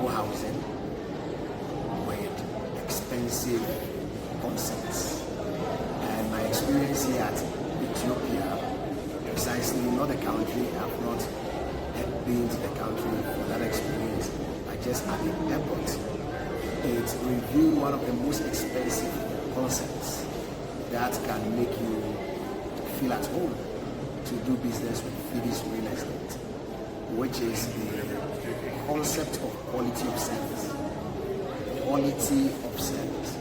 affordable housing with expensive concepts. And my experience here at Ethiopia, precisely not the country, I've not been to the country for that experience, but just at the airport, it reviewed one of the most expensive concepts that can make you feel at home to do business with Fides real estate, which is the concept of quality of service. Quality of service.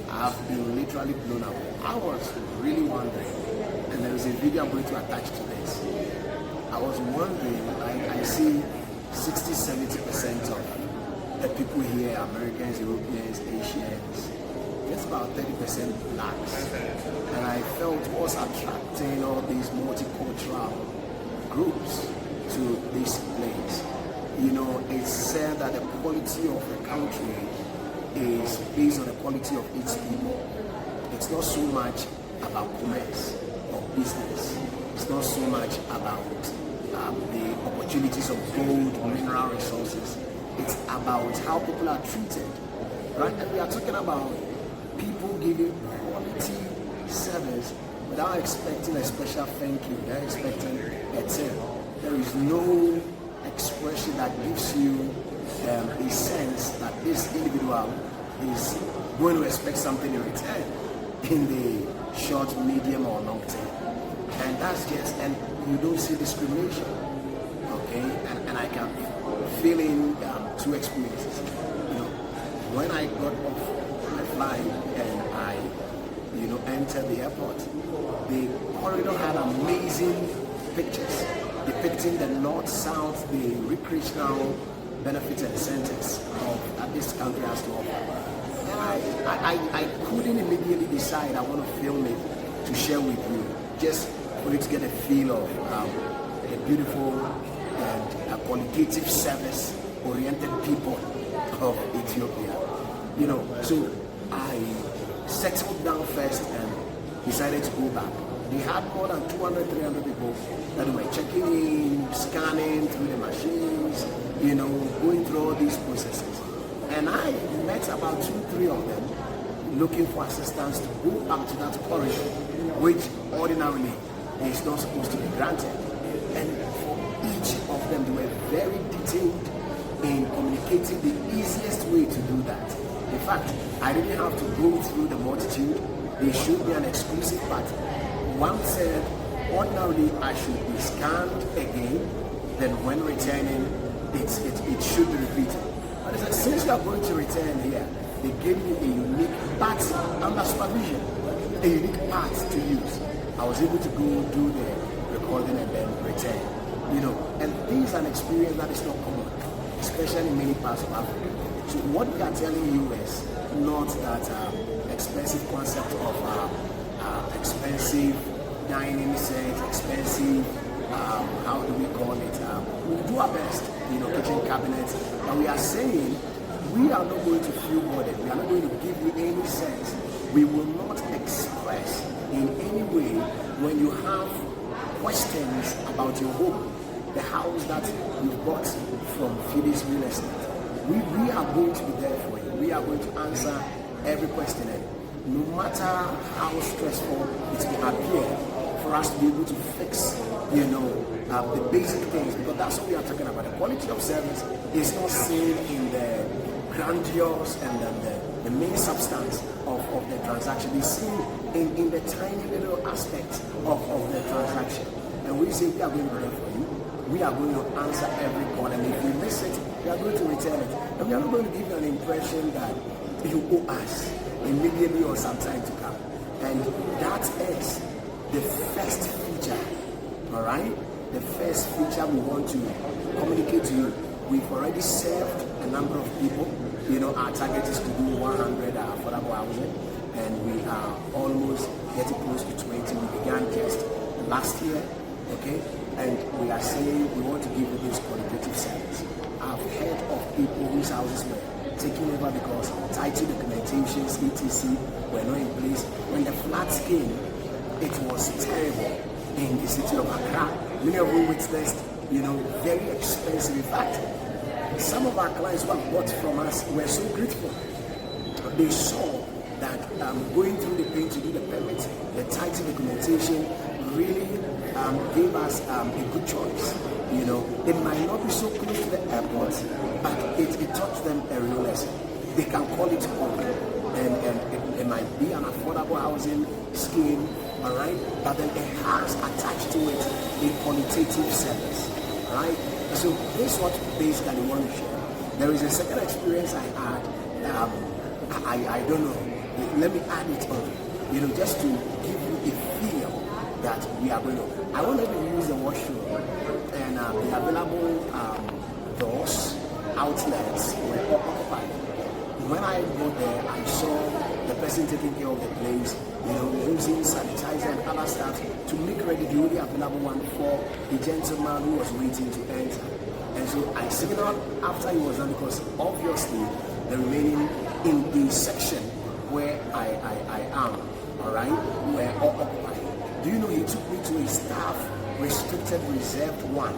I've been literally blown away. I was really wondering, and there is a video I'm going to attach to this. I was wondering, I see 60-70% of the people here, Americans, Europeans, Asians, just about 30% blacks. And I felt what's attracting all these multicultural groups to this place. You know, it's said that the quality of the country is based on the quality of its people. It's not so much about commerce or business. It's not so much about the opportunities of gold, mineral resources. It's about how people are treated, right? And we are talking about people giving quality service without expecting a special thank you. They're expecting a tip. There is no expression that gives you a sense that this individual is going to expect something in return in the short, medium, or long term. And that's just, and you don't see discrimination, okay? And I can fill in two experiences. You know, when I got off my flight and I, entered the airport, the corridor had amazing pictures depicting the north, south, the recreational benefits and centers that this country has to offer. And I couldn't immediately decide I want to film it to share with you, just for you to get a feel of a beautiful and qualitative service-oriented people of Ethiopia. So I settled down first and decided to go back. They had more than 200, 300 people that were checking in, scanning through the machines, going through all these processes. And I met about 2-3 of them looking for assistance to go up to that corridor, which ordinarily is not supposed to be granted. And for each of them, they were very detailed in communicating the easiest way to do that. In fact, I didn't have to go through the multitude. They showed me an exclusive part. One said, ordinarily I should be scanned again, then when returning, it should be repeated. But I said, since you are going to return here, they gave me a unique part under supervision, a unique part to use. I was able to go do the recording and then return. And this is an experience that is not common, especially in many parts of Africa. So what we are telling you is not that expensive concept of expensive dining sets, expensive, how do we call it? We do our best, kitchen cabinets, but we are saying we are not going to feel bothered. We are not going to give you any sense. We will not express in any way when you have questions about your home, the house that you bought from Fides Real Estate. We are going to be there for you. We are going to answer every question. No matter how stressful it may appear, for us to be able to fix, the basic things, because that's what we are talking about. The quality of service is not seen in the grandiose and the main substance of the transaction. It's seen in the tiny little aspects of the transaction. And we say we are going to be there for you. We are going to answer every call, and if you miss it, we are going to return it. And we are not going to give you an impression that you owe us immediately or some time to come. And that is the first feature, all right? The first feature we want to communicate to you. We've already served a number of people. Our target is to do 100 affordable housing, and we are almost getting close to 20. We began just last year, okay? And we are saying we want to give you this qualitative service. I've heard of people whose houses were taken over because title documentations, etc. were not in place. When the floods came, it was terrible in the city of Accra. Many of you witnessed, very expensive. In fact, some of our clients who have bought from us were so grateful. They saw that going through the pain to do the permit, the title documentation really gave us a good choice. You know, it might not be so close to the airport, but it taught them a real lesson. They can call it home, and it might be an affordable housing scheme, all right? But then it has attached to it a qualitative service, right? So this is what basically want to share. There is a second experience I had. I don't know. Let me add it on. You know, just to give you a feel that we are going to. I wanted to use the washroom, and the available doors, outlets were occupied. When I got there, I saw the person taking care of the place, you know, using sanitizer and other stuff to make ready the only available one for the gentleman who was waiting to enter. And so I signaled after he was done, because obviously the remaining in the section where I am, all right, were all occupied. Do you know he took me to a staff restricted reserved one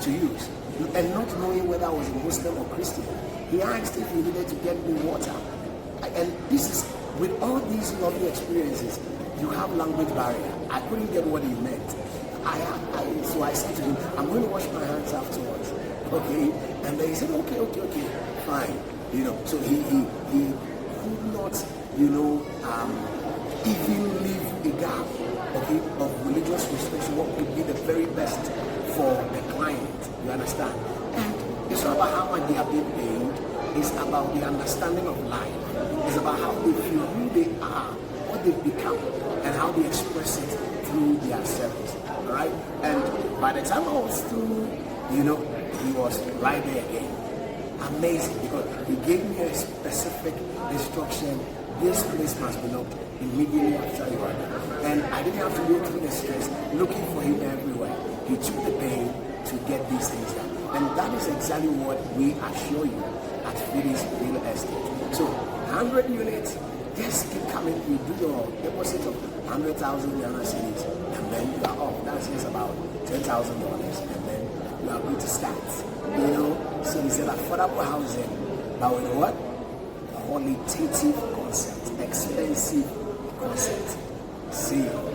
to use, and not knowing whether I was a Muslim or Christian. He asked if he needed to get me water. And this is, with all these lovely experiences, you have language barrier. I couldn't get what he meant. So I said to him, I'm going to wash my hands afterwards. Okay? And then he said, okay, fine. You know, so he could not, you know, even leave a gap, okay, of religious restriction, what would be the very best for the client. You understand? And it's not about how much they are being paid. It's about the understanding of life. It's about how they feel, who they are, what they've become, and how they express it through their service. All right? And by the time I was through, you know, he was right there again. Amazing, because he gave me a specific instruction. This place must be locked immediately after you are done. And I didn't have to go through the stress looking for him everywhere. He took the pain to get these things done. And that is exactly what we assure you at Fides Real Estate. So 100 units, just keep coming. You do your deposit of 100,000 Ghana cedis, and then you are off. That's just about $10,000, and then you are going to start. You know, so it's an affordable housing, but with what? Qualitative concept, expensive concept. See you.